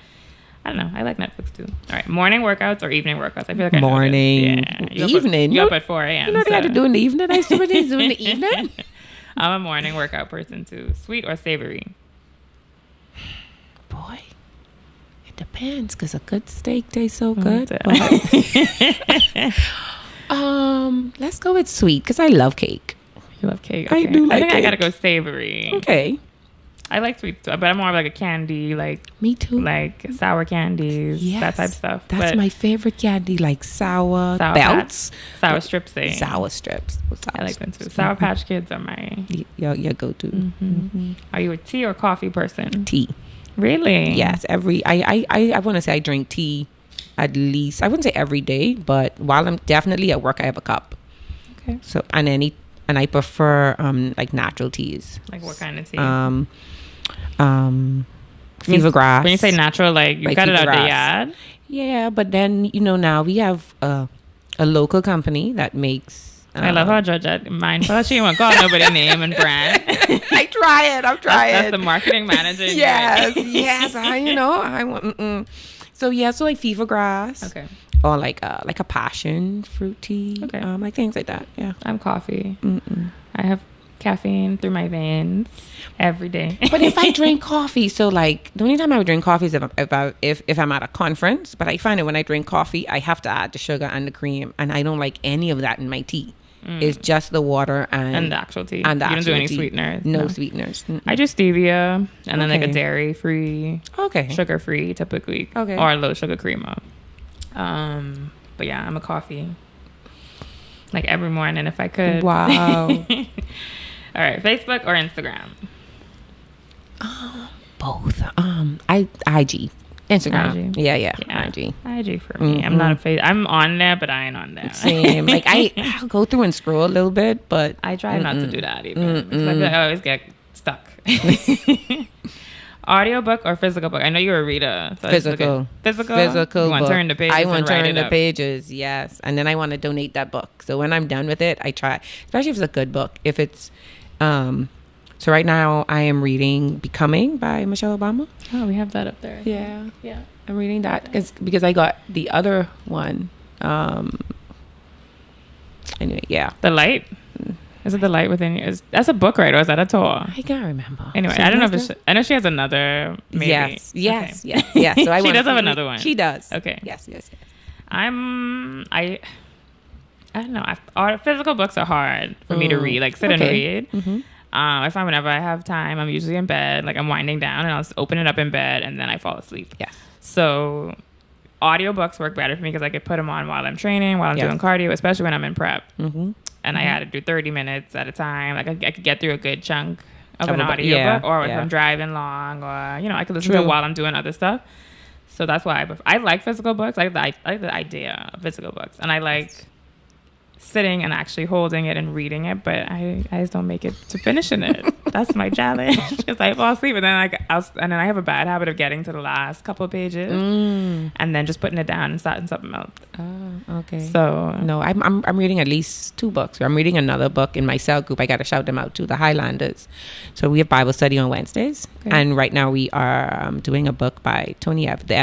I don't know. I like Netflix too. All right, morning workouts or evening workouts? I feel like morning, evening. You're up at 4 a.m. You know what I had to do in the evening? I see what they do in the evening. I'm a morning workout person too. Sweet or savory? Boy, it depends because a good steak tastes so good. Let's go with sweet because I love cake. You love cake? Okay. I do like cake. I gotta go savory. Okay. I like sweet too, but I'm more of like a candy, like me too, like sour candies, that type of stuff. That's my favorite candy, like sour belts, sour strips. Sour strips. I like them too. Sour Patch Kids are my your go-to. Are you a tea or coffee person? Tea. Really? Yes. I want to say I drink tea at least. I wouldn't say every day, but while I'm definitely at work, I have a cup. Okay. So and I prefer like natural teas. Like what kind of tea? Fever grass. When you say natural, like you got it out the yard? Yeah, but then now we have a local company that makes. I love how Georgette mindful. She didn't want to call nobody name and brand. I'm trying. That's the marketing manager. yes. I want. So so like fever grass. Okay. Or like a passion fruit tea. Okay. Like things like that. Yeah. I'm coffee. I have caffeine through my veins every day. But if I drink coffee, so like the only time I would drink coffee is if I'm at a conference. But I find that when I drink coffee, I have to add the sugar and the cream, and I don't like any of that in my tea. It's just the water and the actual tea. And the you don't do any tea. sweeteners. No sweeteners. I do stevia and then like a dairy free, sugar free typically, or a low sugar creamer. But yeah, I'm a coffee. Like every morning if I could. Wow. All right, Facebook or Instagram? Both. IG. Instagram. IG. Yeah. IG for me. I'm not a face. I'm on there, but I ain't on there. Same. Like I'll go through and scroll a little bit, but I try not to do that either. Because I always get stuck. Audiobook or physical book? I know you're a reader. So physical. You want to turn the pages. I want to turn the pages, yes. And then I want to donate that book. So when I'm done with it, I try, especially if it's a good book. If it's, so right now I am reading Becoming by Michelle Obama. Oh, we have that up there. Yeah. I'm reading that because I got the other one. Anyway, yeah. The Light? Is it The Light Within You? That's a book, right? Or is that a tour? I can't remember. Anyway, I don't know if I know she has another, maybe. Yes. So she does have another one. She does. Okay. Yes. I don't know. Physical books are hard for me to read. Like sit and read. I find whenever I have time, I'm usually in bed. Like I'm winding down and I'll just open it up in bed and then I fall asleep. Yeah. So audiobooks work better for me because I could put them on while I'm training, while I'm doing cardio, especially when I'm in prep. And I had to do 30 minutes at a time. Like I could get through a good chunk of an audiobook, or if I'm driving long, or I could listen to it while I'm doing other stuff. So that's why I like physical books. I like the idea of physical books, and I like sitting and actually holding it and reading it. But I just don't make it to finishing it. That's my challenge because I fall asleep, and then I have a bad habit of getting to the last couple of pages and then just putting it down and starting something else. Oh, okay. So no, I'm reading at least 2 books. I'm reading another book in my cell group. I got to shout them out too. The Highlanders. So we have Bible study on Wednesdays, and right now we are doing a book by Tony the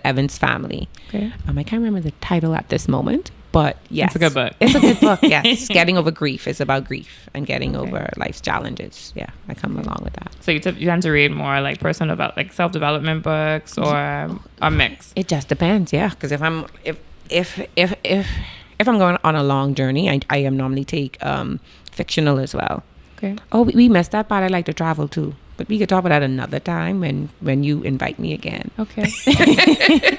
Evans family. Okay. I can't remember the title at this moment. But yes, it's a good book. It's a good book. Yes, getting over grief. It's about grief and getting over life's challenges. Yeah, I come along with that. So you tend to read more like personal like self-development books or a mix. It just depends. Yeah, because if I'm going on a long journey, I am normally take fictional as well. Okay. Oh, we missed that part. I like to travel too. But we could talk about that another time when you invite me again. Okay.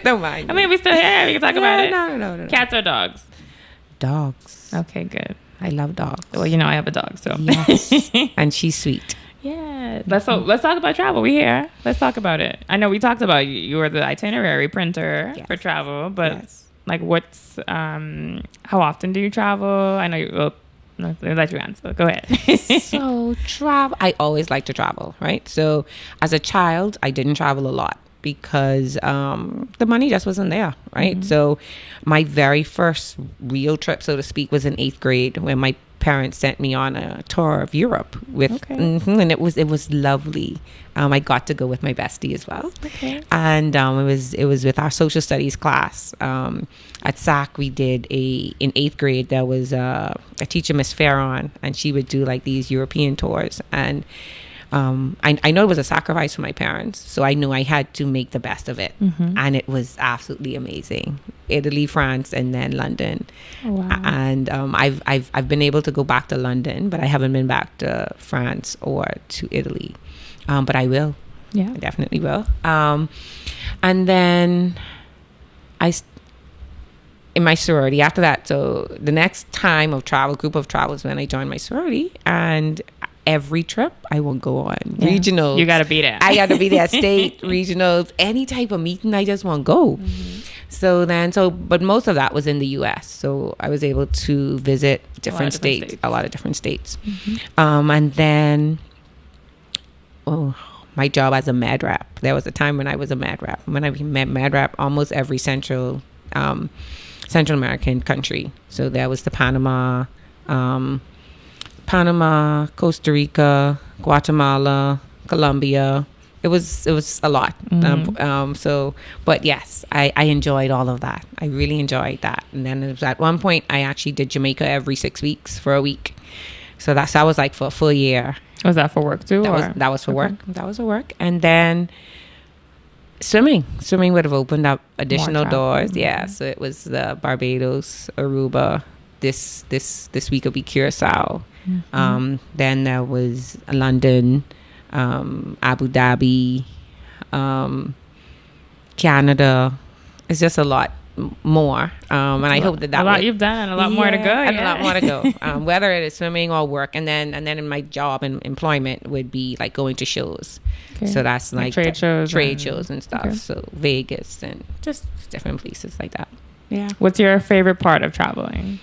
Don't mind. I mean, we still here. We can talk about it. No. Cats or dogs? dogs. Okay, good. I love dogs. Well, you know, I have a dog, so. Yes. And she's sweet. Yeah. Let's talk about travel. We here. Let's talk about it. I know we talked about you were the itinerary printer for travel, but like what's how often do you travel? I know you will let you answer. Go ahead. So travel, I always like to travel, right? So as a child, I didn't travel a lot because the money just wasn't there, right? Mm-hmm. So my very first real trip, so to speak, was in 8th grade when my parents sent me on a tour of Europe with, and it was lovely. I got to go with my bestie as well, and it was with our social studies class at SAC. We did in 8th grade. There was a teacher, Miss Farron, and she would do like these European tours, and I know it was a sacrifice for my parents, so I knew I had to make the best of it, and it was absolutely amazing. Italy, France, and then London. Oh, wow. And I've been able to go back to London, but I haven't been back to France or to Italy. But I will. Yeah, I definitely will. And then in my sorority after that. So the next time group of travel is when I joined my sorority, and every trip I will go on regionals. You gotta be there. I gotta be there. State regionals, any type of meeting, I just want to go. But most of that was in the U.S. So I was able to visit a lot of different states. And then, my job as a med rep. There was a time when I was a med rep. When I met med rep almost every Central American country. So there was the Panama, Costa Rica, Guatemala, Colombia. It was a lot. But yes, I enjoyed all of that. I really enjoyed that. And then it was at one point I actually did Jamaica every 6 weeks for a week. So that was like for a full year. Was that for work too? That was for work. That was for work. And then swimming would have opened up additional doors. Yeah. So it was the Barbados, Aruba. This week will be Curacao. Then there was London, Abu Dhabi, Canada. It's just a lot more, and I hope that a lot you've done and a lot more to go, and a lot more to go. Whether it is swimming or work, and then in my job and employment would be like going to shows. So that's like trade shows and stuff. So Vegas and just different places like that. Yeah. What's your favorite part of traveling?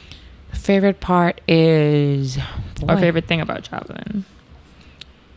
Favorite part is or favorite thing about traveling?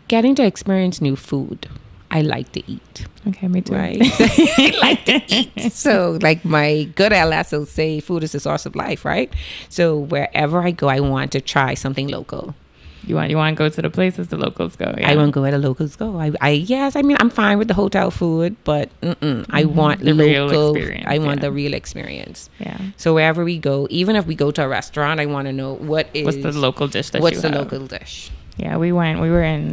Getting to experience new food. I like to eat. Okay, me too. Right? I like to eat. So like my good LS will say food is the source of life, right? So wherever I go, I want to try something local. You want to go to the places the locals go. Yeah. I want to go where the locals go. I'm fine with the hotel food, but I want the real experience. I want the real experience. Yeah. So wherever we go, even if we go to a restaurant, I want to know what's the local dish local dish. Yeah, we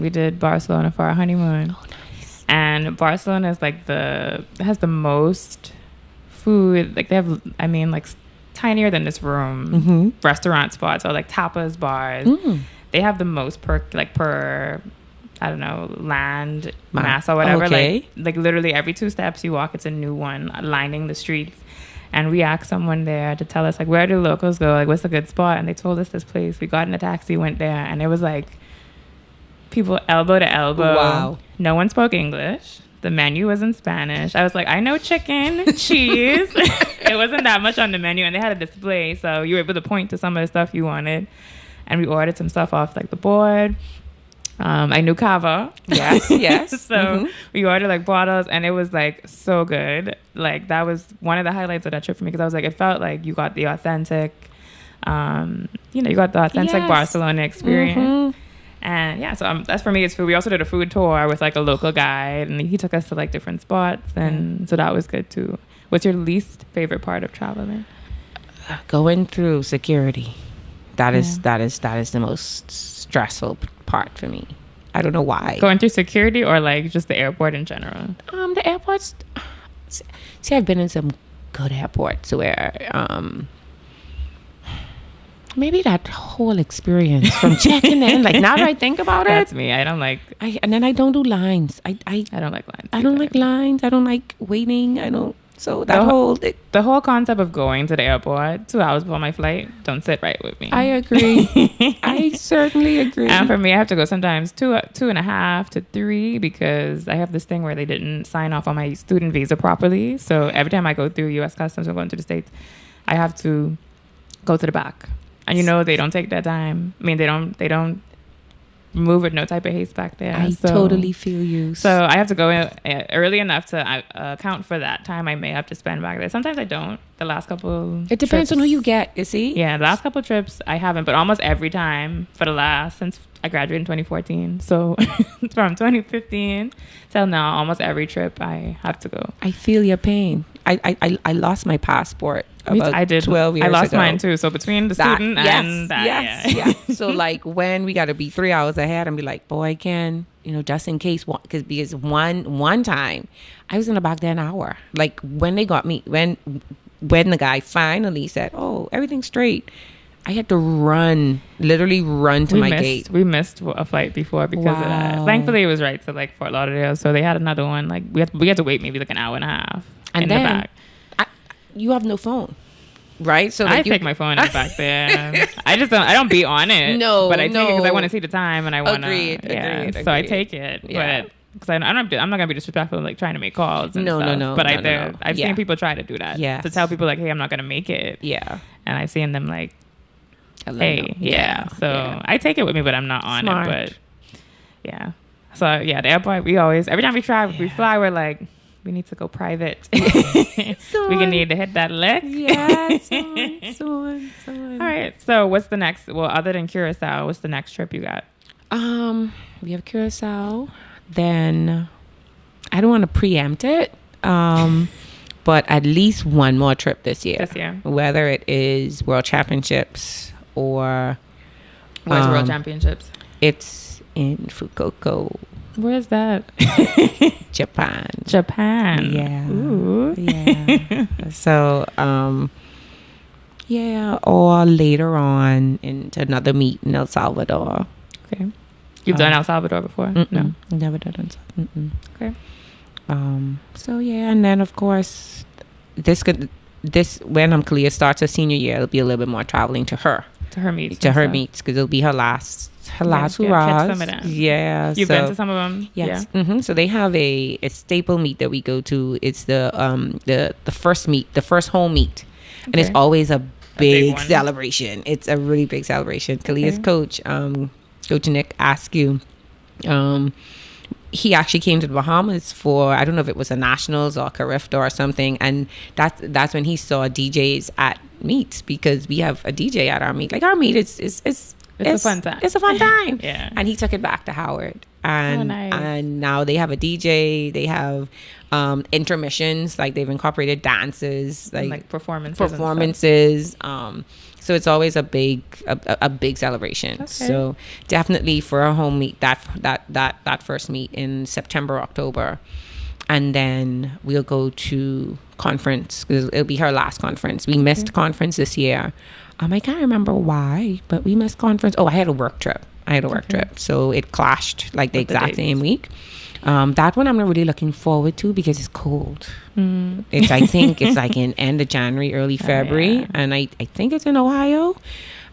did Barcelona for our honeymoon. Oh, nice. And Barcelona is like has the most food. Like they have, tinier than this room restaurant spots or like tapas bars. They have the most per I don't know, land mass or whatever. Okay. Like literally every 2 steps you walk, it's a new one lining the streets. And we asked someone there to tell us like, where do locals go? Like, what's a good spot? And they told us this place. We got in a taxi, went there, and it was like people elbow to elbow. Wow. No one spoke English. The menu was in Spanish. I was like, I know chicken, cheese. It wasn't that much on the menu, and they had a display, so you were able to point to some of the stuff you wanted. And we ordered some stuff off like the board. I knew cava. Yes. So we ordered like bottles, and it was like so good. Like that was one of the highlights of that trip for me, because I was like, it felt like you got the authentic, Barcelona experience. And yeah, so that's for me. It's food. We also did a food tour with like a local guide, and he took us to like different spots, and so that was good too. What's your least favorite part of traveling? Going through security. That is the most stressful part for me. I don't know why. Going through security or like just the airport in general? The airports. See, I've been in some good airports where maybe that whole experience from checking in. Like now that I think about it, that's me. I don't like. And then I don't do lines. I don't like lines. I don't like lines. I don't like waiting. I don't. So the whole concept of going to the airport 2 hours before my flight don't sit right with me. I agree. I certainly agree. And for me, I have to go sometimes 2.5 to 3 because I have this thing where they didn't sign off on my student visa properly. So every time I go through U.S. Customs or going to the States, I have to go to the back. And they don't take their time. I mean, they don't move with no type of haste back there. I totally feel you. So I have to go in early enough to account for that time I may have to spend back there. Sometimes I don't. The last couple It depends on who you get, you see? Yeah, the last couple trips I haven't, but almost every time since I graduated in 2014. So from 2015 till now, almost every trip I have to go. I feel your pain. I lost my passport about I did 12 years ago. I lost mine too. So between the student and that, yeah. So like when we got to be 3 hours ahead and be like, boy, Ken, just in case, because one time I was in the back there an hour. Like when they got me, when the guy finally said, oh, everything's straight, I had to literally run to my gate. We missed a flight before because of that. Thankfully, it was right to like Fort Lauderdale, so they had another one. Like we had to wait maybe like an hour and a half in the back. You have no phone, right? So like I take my phone in the back there. I don't be on it. No, but I take it because I want to see the time and I want to. Agreed. So I take it, but. Because I'm not gonna be disrespectful, like trying to make calls. And stuff. No. But I've seen people try to do that. Yes. To tell people like, hey, I'm not gonna make it. Yeah. And I've seen them like, hey, yeah. So I take it with me, but I'm not on Smart. it. But yeah. So yeah, the airport. We always every time we fly, we're like, we need to go private. We can need to hit that lick. Yeah. So All right. So what's the next? Well, other than Curacao, what's the next trip you got? We have Curacao. Then I don't want to preempt it, but at least one more trip this year. Whether it is World Championships or where's World Championships? It's in Fukuoka. Where's that? Japan. Yeah. Ooh. Yeah. So or later on into another meet in El Salvador. Okay. You've done El Salvador before? No, never done El Salvador. Okay. So yeah, and then of course, this when Kalia starts her senior year, it'll be a little bit more traveling to her meets, because it'll be her last hurrahs. Yeah, you've been to some of them. Yes. Yeah. Mm-hmm. So they have a staple meet that we go to. It's the first meet, the first home meet, and it's always a big celebration. It's a really big celebration. Kalia's coach, Coach Nick Askew, he actually came to the Bahamas for, I don't know if it was a nationals or a Carifta or something, and that's when he saw DJs at meets, because we have a DJ at our meet. Like our meet it's a fun time. It's a fun time. Yeah. And he took it back to Howard, and now they have a DJ. They have intermissions, like they've incorporated dances, like performances. So it's always a big celebration. Okay. So definitely for a home meet, that first meet in September, October, and then we'll go to conference, because it'll be her last conference. We missed conference this year. I can't remember why, but we missed conference. Oh, I had a work trip. So it clashed like the exact same week. That one I'm not really looking forward to because it's cold. I think it's like in end of January, early February, and I think it's in Ohio,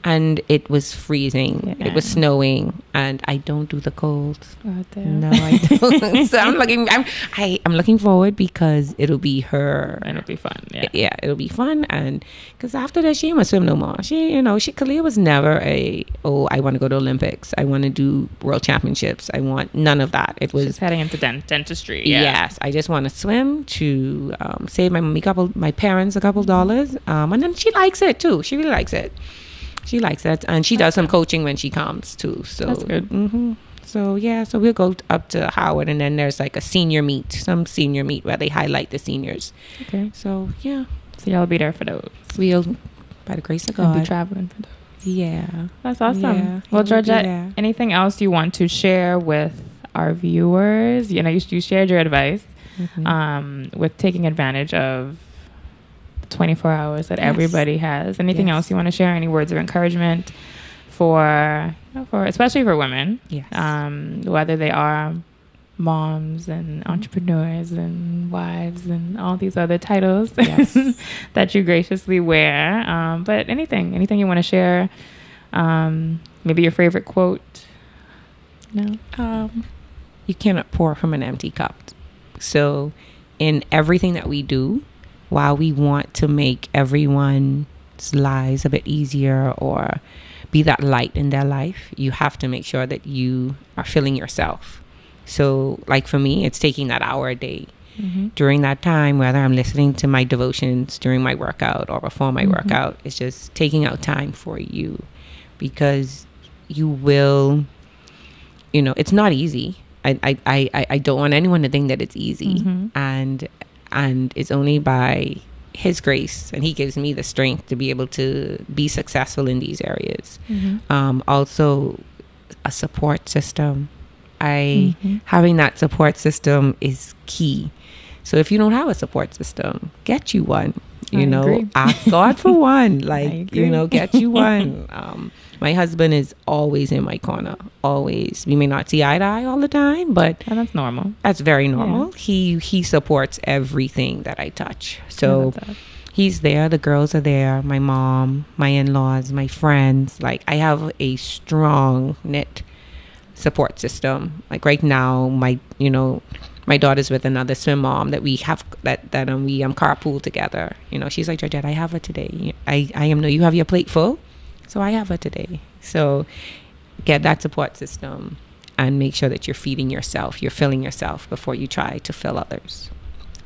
and it was freezing. It was snowing, and I don't do the cold. Oh, damn. No, I don't. So I'm looking forward because it'll be her, and it'll be fun. Yeah, it'll be fun, and because after that she ain't gonna swim no more. Kalia was never I want to go to Olympics. I want to do World Championships. I want none of that. It was just heading into dentistry. Yes, I just want to swim to save my parents a couple dollars, and then she likes it too. She really likes it. She likes it, and she does some coaching when she comes too. So that's good. Mm-hmm. So so we'll go up to Howard, and then there's like some senior meet where they highlight the seniors. Okay. So so y'all be there for those. We'll, by the grace of God, be traveling for those. Yeah, that's awesome. Yeah, well, Georgette, anything else you want to share with our viewers? You shared your advice with taking advantage of 24 hours that everybody has. Anything else you want to share? Any words of encouragement for especially for women? Yes. Whether they are moms and entrepreneurs and wives and all these other titles that you graciously wear. But anything you want to share? Maybe your favorite quote? No? You cannot pour from an empty cup. So in everything that we do, while we want to make everyone's lives a bit easier or be that light in their life, you have to make sure that you are filling yourself. So like for me, it's taking that hour a day. During that time, whether I'm listening to my devotions during my workout or before my workout, it's just taking out time for you, because you will, it's not easy. I don't want anyone to think that it's easy, and it's only by His grace, and He gives me the strength to be able to be successful in these areas. Also, a support system. Having that support system is key. So if you don't have a support system, get you one. Ask God for one. Get you one. My husband is always in my corner. Always. We may not see eye to eye all the time, but that's normal. That's very normal. Yeah. He supports everything that I touch. So he's there. The girls are there. My mom, my in-laws, my friends. I have a strong knit support system. Right now, my daughter's with another swim mom that we have we carpool together. She's like, Georgette, I have her today. You have your plate full, so I have her today. So get that support system and make sure that you're feeding yourself, you're filling yourself before you try to fill others.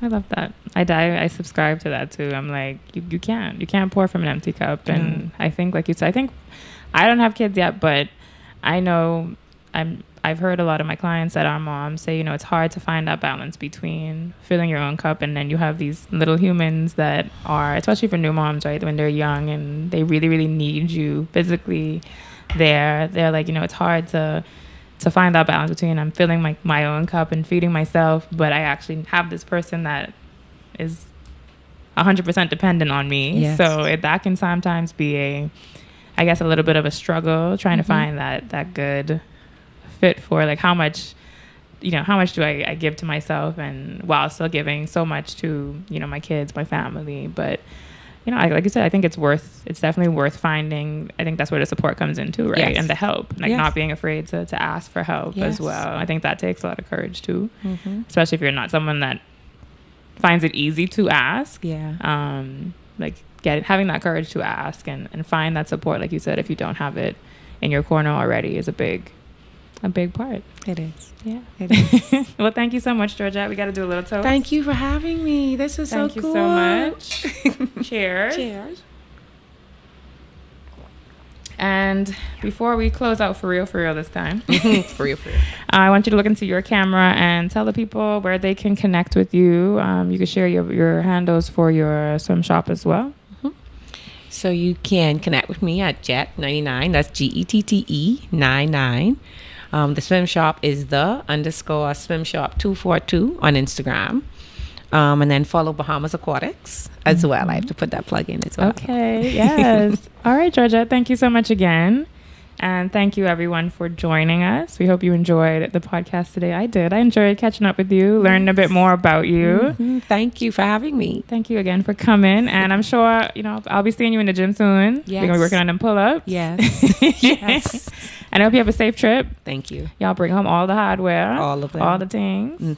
I love that. I subscribe to that too. I'm like, you can't pour from an empty cup. And I think, like you said, I don't have kids yet, but I know I've heard a lot of my clients that are moms say, it's hard to find that balance between filling your own cup, and then you have these little humans that are, especially for new moms, right, when they're young and they really, really need you physically there. They're like, it's hard to find that balance between I'm filling my own cup and feeding myself, but I actually have this person that is 100% dependent on me. Yes. So that can sometimes be a little bit of a struggle trying to find that good fit for how much do I give to myself, and while still giving so much to my kids, my family. But like you said, I think it's definitely worth finding. I think that's where the support comes into, right? Yes. And the help, not being afraid to ask for help as well. I think that takes a lot of courage too, especially if you're not someone that finds it easy to ask. Having that courage to ask and find that support, like you said, if you don't have it in your corner already, is a big part. It is. Yeah. It is. Well, thank you so much, Georgette. We got to do a little toast. Thank you for having me. This was so cool. Thank you so much. Cheers. Cheers. And before we close out for real this time, for real, I want you to look into your camera and tell the people where they can connect with you. You can share your handles for your swim shop as well. So you can connect with me at Jette99. That's Gette 99. The swim shop is _swim shop 242 on Instagram. And then follow Bahamas Aquatics as well. I have to put that plug in as well. Okay, yes. All right, Georgette, thank you so much again. And thank you, everyone, for joining us. We hope you enjoyed the podcast today. I did. I enjoyed catching up with you, learning a bit more about you. Thank you for having me. Thank you again for coming. And I'm sure, I'll be seeing you in the gym soon. Yes. We're going to be working on them pull-ups. Yes. Yes. And I hope you have a safe trip. Thank you. Y'all bring home all the hardware. All of them. All the things.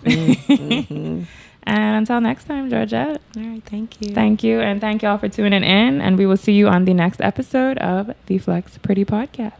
And until next time, Georgette. All right. Thank you. Thank you. And thank y'all for tuning in. And we will see you on the next episode of the Flex Pretty Podcast.